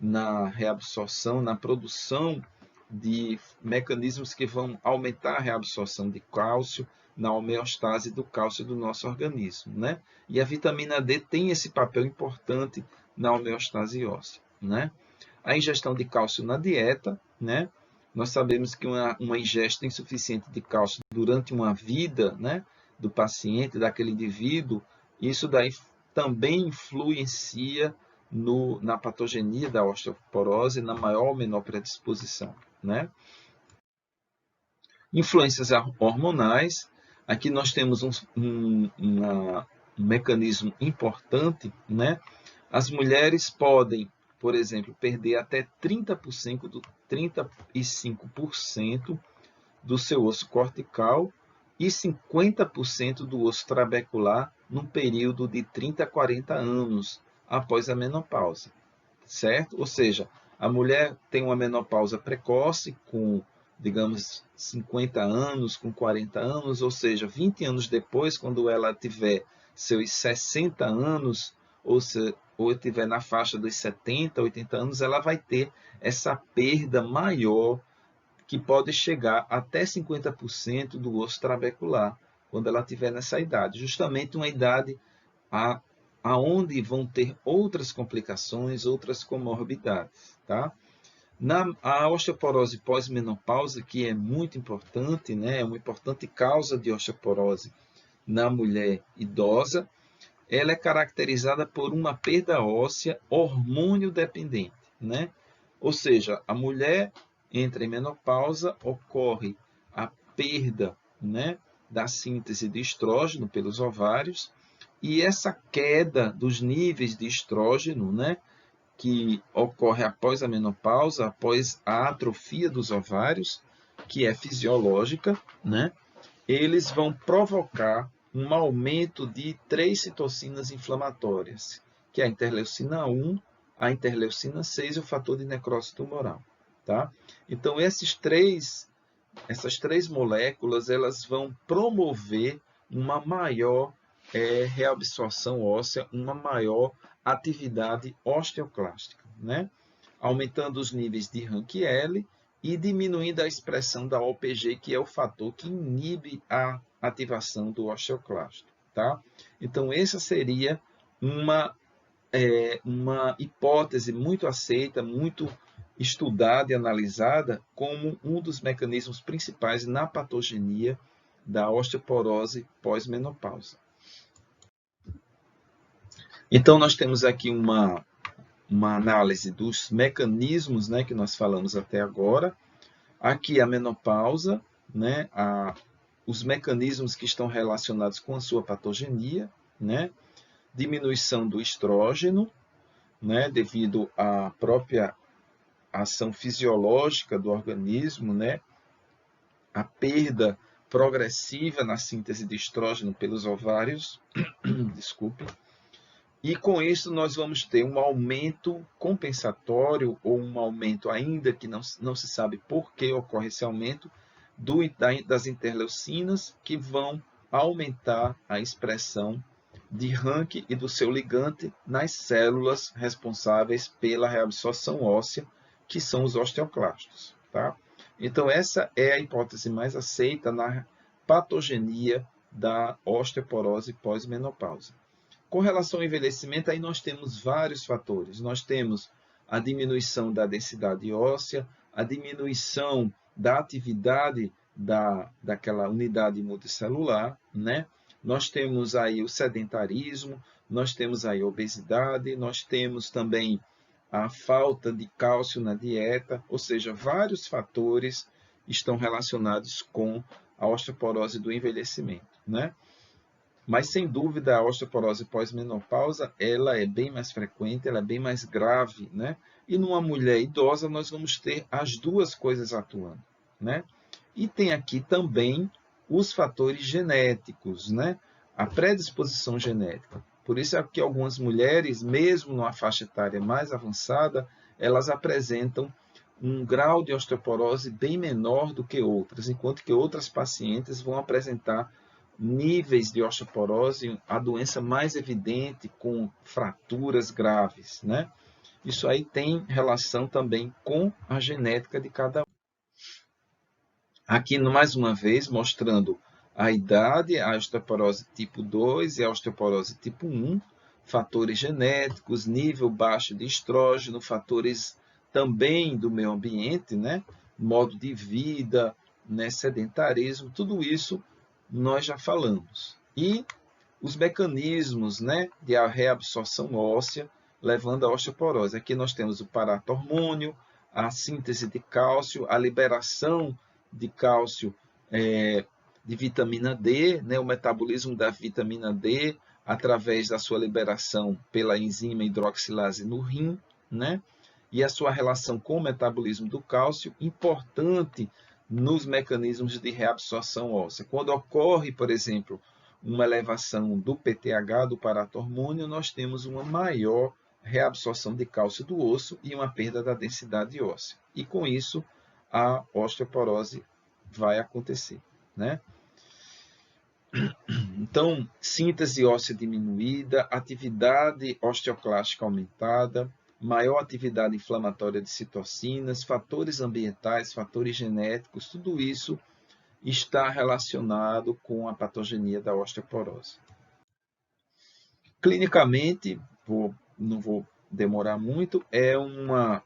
na reabsorção, na produção de mecanismos que vão aumentar a reabsorção de cálcio, na homeostase do cálcio do nosso organismo, né? E a vitamina D tem esse papel importante na homeostase óssea, né? A ingestão de cálcio na dieta, né? Nós sabemos que uma ingesta insuficiente de cálcio durante uma vida, né, do paciente, daquele indivíduo, isso daí também influencia na patogenia da osteoporose, na maior ou menor predisposição, né? Influências hormonais. Aqui nós temos um mecanismo importante, né? As mulheres podem, por exemplo, perder até 35% do seu osso cortical e 50% do osso trabecular num período de 30 a 40 anos após a menopausa, certo? Ou seja, a mulher tem uma menopausa precoce com, digamos, 50 anos, com 40 anos, ou seja, 20 anos depois, quando ela tiver seus 60 anos, ou estiver na faixa dos 70, 80 anos, ela vai ter essa perda maior, que pode chegar até 50% do osso trabecular, quando ela estiver nessa idade. Justamente uma idade aonde vão ter outras complicações, outras comorbidades, tá? A osteoporose pós-menopausa, que é muito importante, né? É uma importante causa de osteoporose na mulher idosa, ela é caracterizada por uma perda óssea hormônio dependente, né? Ou seja, a mulher entra em menopausa, ocorre a perda, né, da síntese de estrógeno pelos ovários, e essa queda dos níveis de estrógeno, né, que ocorre após a menopausa, após a atrofia dos ovários, que é fisiológica, né, eles vão provocar um aumento de 3 citocinas inflamatórias, que é a interleucina 1, a interleucina 6 e o fator de necrose tumoral. Tá? Então, essas três moléculas elas vão promover uma maior reabsorção óssea, uma maior atividade osteoclástica, né? Aumentando os níveis de RANQ-L e diminuindo a expressão da OPG, que é o fator que inibe a ativação do osteoclasto. Tá? Então, essa seria uma hipótese muito aceita, muito estudada e analisada como um dos mecanismos principais na patogenia da osteoporose pós-menopausa. Então, nós temos aqui uma análise dos mecanismos, né, que nós falamos até agora. Aqui a menopausa, né, os mecanismos que estão relacionados com a sua patogenia, né, diminuição do estrógeno, né, devido à própria ação fisiológica do organismo, né, a perda progressiva na síntese de estrógeno pelos ovários, desculpe. E com isso nós vamos ter um aumento compensatório, ou um aumento ainda que não se sabe por que ocorre esse aumento, das interleucinas, que vão aumentar a expressão de RANQ e do seu ligante nas células responsáveis pela reabsorção óssea, que são os osteoclastos. Tá? Então, essa é a hipótese mais aceita na patogenia da osteoporose pós-menopausa. Com relação ao envelhecimento, aí nós temos vários fatores. Nós temos a diminuição da densidade óssea, a diminuição da atividade daquela unidade multicelular, né? Nós temos aí o sedentarismo, nós temos aí a obesidade, nós temos também a falta de cálcio na dieta, ou seja, vários fatores estão relacionados com a osteoporose do envelhecimento, né? Mas, sem dúvida, a osteoporose pós-menopausa, ela é bem mais frequente, ela é bem mais grave, né? E numa mulher idosa, nós vamos ter as duas coisas atuando, né? E tem aqui também os fatores genéticos, né? A predisposição genética. Por isso é que algumas mulheres, mesmo numa faixa etária mais avançada, elas apresentam um grau de osteoporose bem menor do que outras, enquanto que outras pacientes vão apresentar níveis de osteoporose, a doença mais evidente, com fraturas graves, né? Isso aí tem relação também com a genética de cada um. Aqui, mais uma vez, mostrando a idade, a osteoporose tipo 2 e a osteoporose tipo 1, fatores genéticos, nível baixo de estrógeno, fatores também do meio ambiente, né? Modo de vida, né? Sedentarismo, tudo isso nós já falamos. E os mecanismos, né, de reabsorção óssea levando à osteoporose. Aqui nós temos o paratormônio, a síntese de cálcio, a liberação de cálcio de vitamina D, né, o metabolismo da vitamina D através da sua liberação pela enzima hidroxilase no rim, né, e a sua relação com o metabolismo do cálcio, importante nos mecanismos de reabsorção óssea. Quando ocorre, por exemplo, uma elevação do PTH, do paratormônio, nós temos uma maior reabsorção de cálcio do osso e uma perda da densidade óssea. E com isso, a osteoporose vai acontecer, né? Então, síntese óssea diminuída, atividade osteoclástica aumentada, maior atividade inflamatória de citocinas, fatores ambientais, fatores genéticos, tudo isso está relacionado com a patogenia da osteoporose. Clinicamente, não vou demorar muito, é uma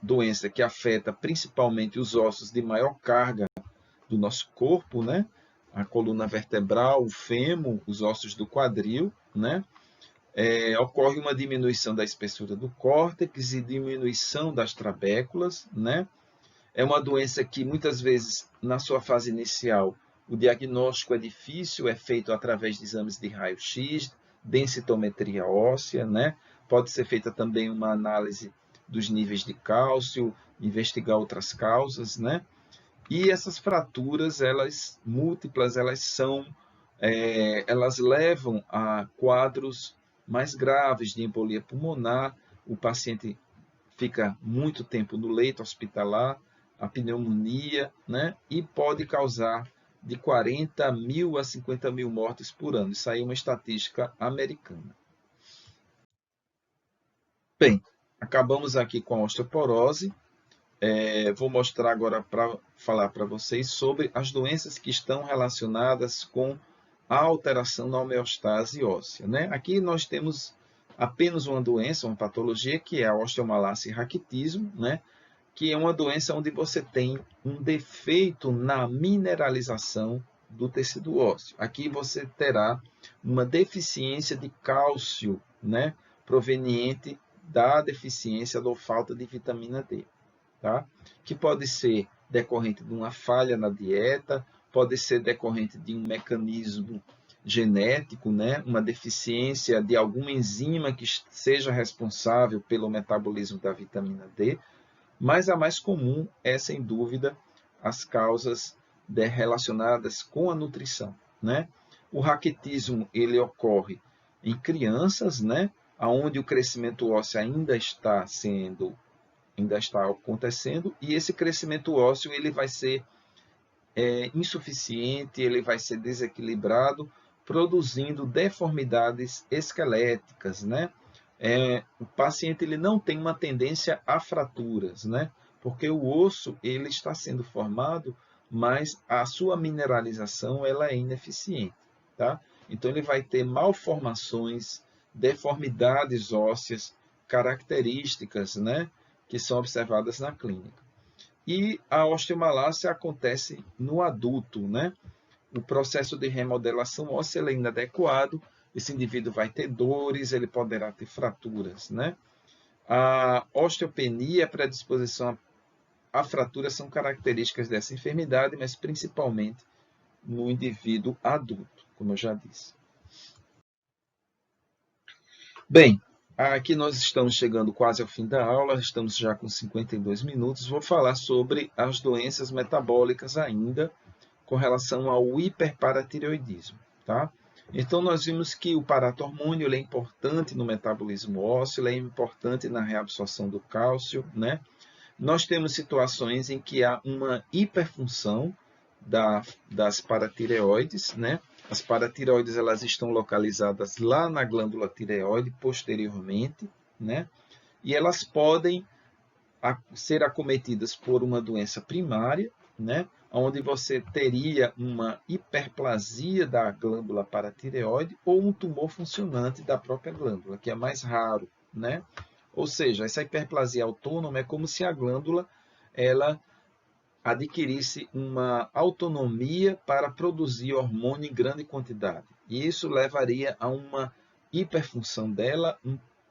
doença que afeta principalmente os ossos de maior carga do nosso corpo, né? A coluna vertebral, o fêmur, os ossos do quadril, né? Ocorre uma diminuição da espessura do córtex e diminuição das trabéculas, né? É uma doença que muitas vezes, na sua fase inicial, o diagnóstico é difícil, é feito através de exames de raio-x, densitometria óssea, né? Pode ser feita também uma análise dos níveis de cálcio, investigar outras causas, né? E essas fraturas, elas múltiplas, elas levam a quadros mais graves de embolia pulmonar. O paciente fica muito tempo no leito hospitalar, a pneumonia, né? E pode causar de 40 mil a 50 mil mortes por ano. Isso aí é uma estatística americana. Bem, acabamos aqui com a osteoporose. Vou mostrar agora para falar para vocês sobre as doenças que estão relacionadas com a alteração na homeostase óssea, né? Aqui nós temos apenas uma doença, uma patologia, que é a osteomalácia e raquitismo, né? Que é uma doença onde você tem um defeito na mineralização do tecido ósseo. Aqui você terá uma deficiência de cálcio, né? Proveniente da deficiência ou falta de vitamina D. Tá? Que pode ser decorrente de uma falha na dieta, pode ser decorrente de um mecanismo genético, né? Uma deficiência de alguma enzima que seja responsável pelo metabolismo da vitamina D, mas a mais comum é, sem dúvida, as causas relacionadas com a nutrição, né? O raquitismo ele ocorre em crianças, né? Onde o crescimento ósseo ainda está acontecendo, e esse crescimento ósseo ele vai ser insuficiente, ele vai ser desequilibrado, produzindo deformidades esqueléticas, né? O paciente ele não tem uma tendência a fraturas, né? Porque o osso ele está sendo formado, mas a sua mineralização ela é ineficiente, tá? Então ele vai ter malformações, deformidades ósseas características, né? Que são observadas na clínica. E a osteomalácia acontece no adulto, né? O processo de remodelação óssea é inadequado, esse indivíduo vai ter dores, ele poderá ter fraturas, né? A osteopenia e a predisposição a fraturas são características dessa enfermidade, mas principalmente no indivíduo adulto, como eu já disse. Bem, aqui nós estamos chegando quase ao fim da aula, estamos já com 52 minutos. Vou falar sobre as doenças metabólicas ainda, com relação ao hiperparatireoidismo, tá? Então, nós vimos que o paratormônio é importante no metabolismo ósseo, ele é importante na reabsorção do cálcio, né? Nós temos situações em que há uma hiperfunção das paratireoides, né? As paratireoides elas estão localizadas lá na glândula tireoide posteriormente, né? E elas podem ser acometidas por uma doença primária, né? Onde você teria uma hiperplasia da glândula paratireoide ou um tumor funcionante da própria glândula, que é mais raro, né? Ou seja, essa hiperplasia autônoma é como se a glândula ela adquirisse uma autonomia para produzir hormônio em grande quantidade. E isso levaria a uma hiperfunção dela,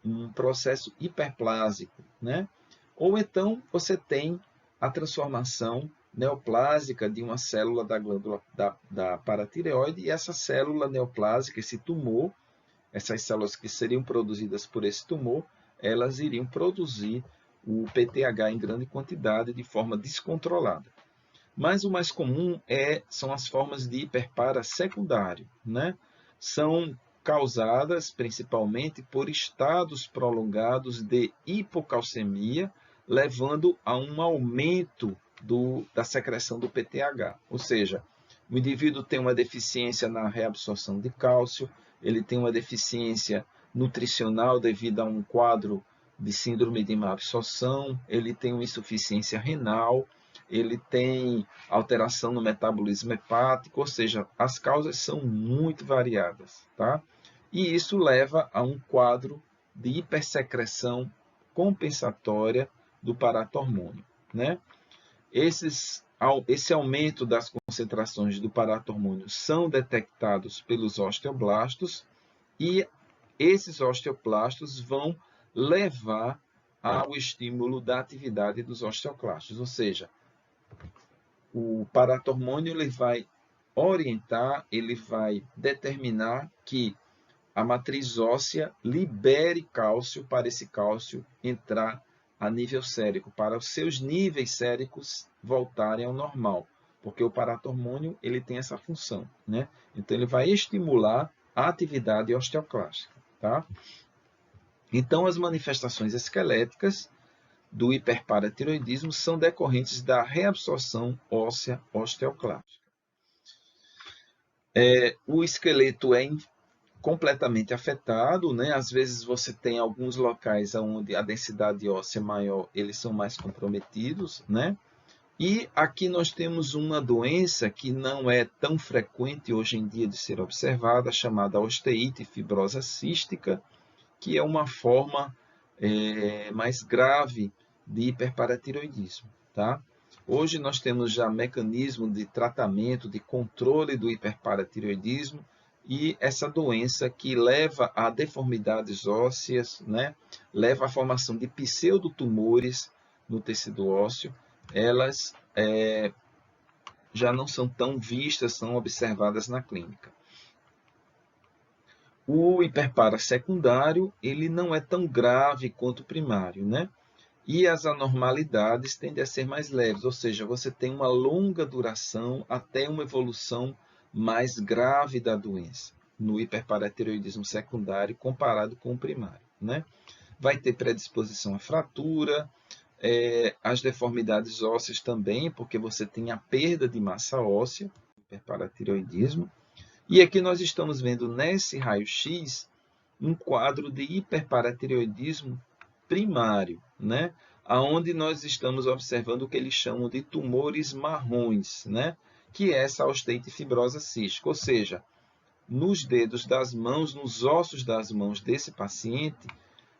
um processo hiperplásico, né? Ou então você tem a transformação neoplásica de uma célula da glândula da paratireoide, e essa célula neoplásica, esse tumor, essas células que seriam produzidas por esse tumor, elas iriam produzir o PTH em grande quantidade de forma descontrolada. Mas o mais comum são as formas de hiperpara secundário, né? São causadas principalmente por estados prolongados de hipocalcemia, levando a um aumento da secreção do PTH. Ou seja, o indivíduo tem uma deficiência na reabsorção de cálcio, ele tem uma deficiência nutricional devido a um quadro de síndrome de má absorção, ele tem uma insuficiência renal, ele tem alteração no metabolismo hepático, ou seja, as causas são muito variadas, tá? E isso leva a um quadro de hipersecreção compensatória do paratormônio, né? Esse aumento das concentrações do paratormônio são detectados pelos osteoblastos, e esses osteoblastos vão levar ao estímulo da atividade dos osteoclastos, ou seja, o paratormônio ele vai orientar, ele vai determinar que a matriz óssea libere cálcio para esse cálcio entrar a nível sérico, para os seus níveis séricos voltarem ao normal, porque o paratormônio ele tem essa função, né? Então ele vai estimular a atividade osteoclástica, tá? Então as manifestações esqueléticas do hiperparatiroidismo são decorrentes da reabsorção óssea osteoclástica. O esqueleto é completamente afetado, né? Às vezes você tem alguns locais onde a densidade óssea é maior, eles são mais comprometidos, né? E aqui nós temos uma doença que não é tão frequente hoje em dia de ser observada, chamada osteite fibrosa cística, que é uma forma mais grave de hiperparatiroidismo, tá? Hoje nós temos já mecanismo de tratamento, de controle do hiperparatiroidismo, e essa doença que leva a deformidades ósseas, né? Leva à formação de pseudotumores no tecido ósseo, elas já não são tão vistas, são observadas na clínica. O hiperpara secundário, ele não é tão grave quanto o primário, né? E as anormalidades tendem a ser mais leves, ou seja, você tem uma longa duração até uma evolução mais grave da doença no hiperparatiroidismo secundário comparado com o primário, né? Vai ter predisposição à fratura, as deformidades ósseas também, porque você tem a perda de massa óssea, hiperparatiroidismo. E aqui nós estamos vendo nesse raio-x um quadro de hiperparatiroidismo primário, né? Onde nós estamos observando o que eles chamam de tumores marrons, né? Que é essa osteite fibrosa cística, ou seja, nos dedos das mãos, nos ossos das mãos desse paciente,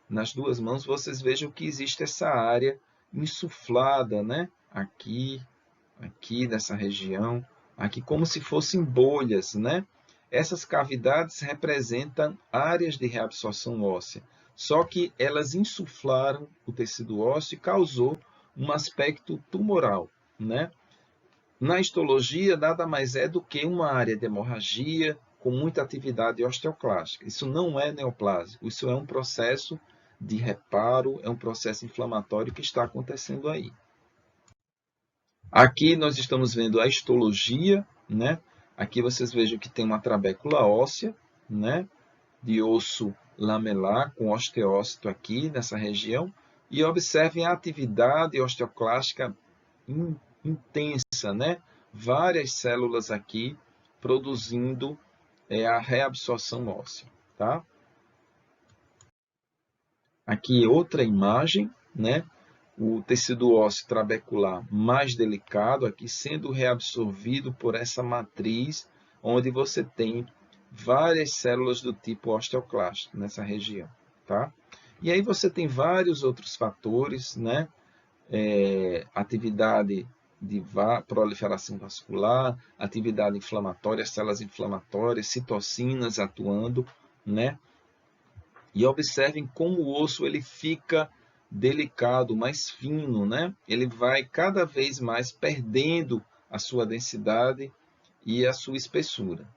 nas duas mãos, vocês vejam que existe essa área insuflada, né? Aqui nessa região, aqui como se fossem bolhas, né? Essas cavidades representam áreas de reabsorção óssea, só que elas insuflaram o tecido ósseo e causou um aspecto tumoral, né? Na histologia, nada mais é do que uma área de hemorragia com muita atividade osteoclástica. Isso não é neoplásico, isso é um processo de reparo, é um processo inflamatório que está acontecendo aí. Aqui nós estamos vendo a histologia, né? Aqui vocês vejam que tem uma trabécula óssea, né? De osso lamelar, com osteócito aqui nessa região. E observem a atividade osteoclástica intensa, né? Várias células aqui produzindo a reabsorção óssea, tá? Aqui outra imagem, né? O tecido ósseo trabecular mais delicado, aqui sendo reabsorvido por essa matriz, onde você tem várias células do tipo osteoclástico nessa região, tá? E aí você tem vários outros fatores, né? Atividade de proliferação vascular, atividade inflamatória, células inflamatórias, citocinas atuando, né? E observem como o osso ele fica delicado, mais fino, né? Ele vai cada vez mais perdendo a sua densidade e a sua espessura,